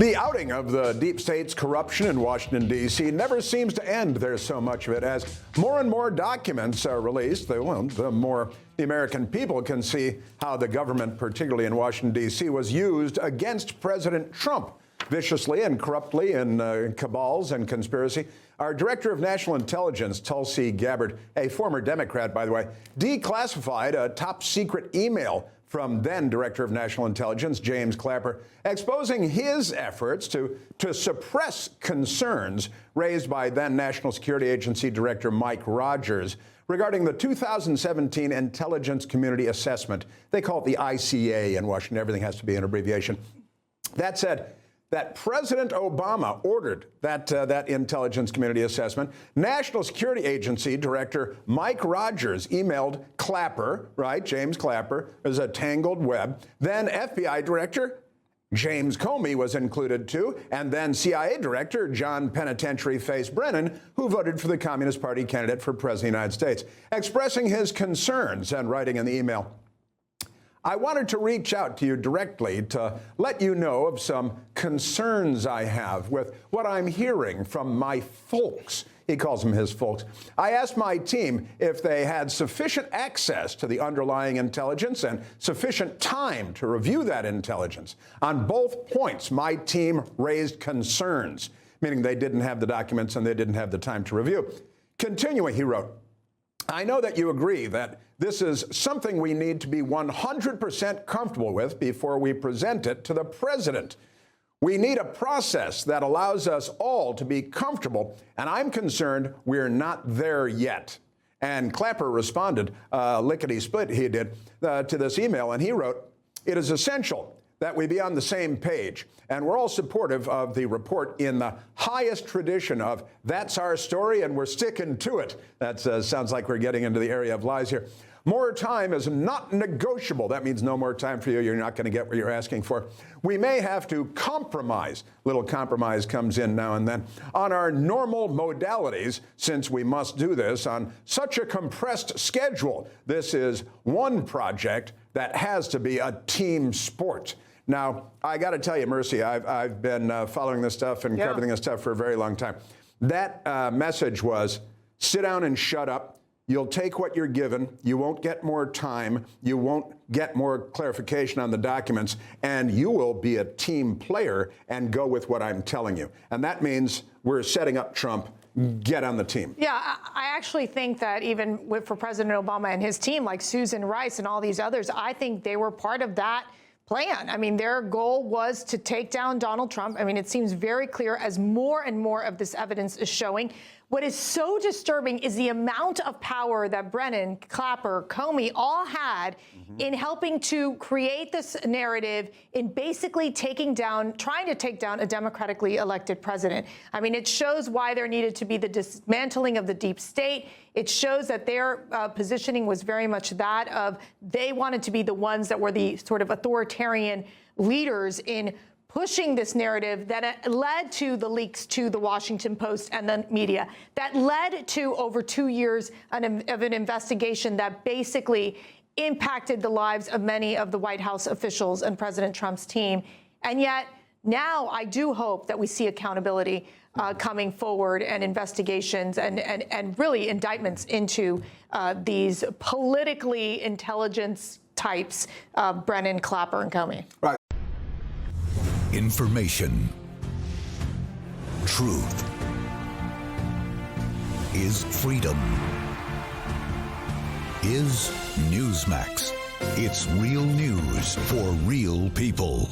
The outing of the deep state's corruption in Washington, D.C. never seems to end. There's so much of it. As more and more documents are released, the more the American people can see how the government, particularly in Washington, D.C., was used against President Trump viciously and corruptly in cabals and conspiracy. Our Director of National Intelligence, Tulsi Gabbard, a former Democrat, by the way, declassified a top-secret email from then Director of National Intelligence, James Clapper, exposing his efforts to suppress concerns raised by then National Security Agency Director Mike Rogers regarding the 2017 Intelligence Community Assessment. They call it the ICA in Washington. Everything has to be an abbreviation. That said, that President Obama ordered that intelligence community assessment. National Security Agency Director Mike Rogers emailed Clapper, right, James Clapper, as a tangled web. Then FBI Director James Comey was included too, and then CIA Director John Penitentiary Face Brennan, who voted for the Communist Party candidate for President of the United States, expressing his concerns and writing in the email, I wanted to reach out to you directly to let you know of some concerns I have with what I'm hearing from my folks. He calls them his folks. I asked my team if they had sufficient access to the underlying intelligence and sufficient time to review that intelligence. On both points, my team raised concerns, meaning they didn't have the documents and they didn't have the time to review. Continuing, he wrote, I know that you agree that this is something we need to be 100% comfortable with before we present it to the president. We need a process that allows us all to be comfortable, and I'm concerned we're not there yet. And Clapper responded, lickety-split he did, to this email, and he wrote, it is essential that we be on the same page, and we're all supportive of the report in the highest tradition of that's our story and we're sticking to it. That sounds like we're getting into the area of lies here. More time is not negotiable. That means no more time for you. You're not going to get what you're asking for. We may have to compromise. Little compromise comes in now and then on our normal modalities, since we must do this on such a compressed schedule. This is one project that has to be a team sport. Now, I got to tell you, Mercy, I've been following this stuff and covering this stuff for a very long time. That message was, sit down and shut up. You'll take what you're given. You won't get more time. You won't get more clarification on the documents. And you will be a team player and go with what I'm telling you. And that means we're setting up Trump. Get on the team. Yeah, I actually think that even for President Obama and his team, like Susan Rice and all these others, I think they were part of that plan. I mean, their goal was to take down Donald Trump. I mean, it seems very clear as more and more of this evidence is showing. What is so disturbing is the amount of power that Brennan, Clapper, Comey all had in helping to create this narrative in basically trying to take down a democratically elected president. I mean, it shows why there needed to be the dismantling of the deep state. It shows that their positioning was very much that of they wanted to be the ones that were the sort of authoritarian leaders in pushing this narrative that led to the leaks to the Washington Post and the media, that led to over 2 years of an investigation that basically impacted the lives of many of the White House officials and President Trump's team. And yet now I do hope that we see accountability coming forward and investigations and really indictments into these politically intelligence types, Brennan, Clapper, and Comey. Right. Information. Truth is freedom. Is Newsmax. It's real news for real people.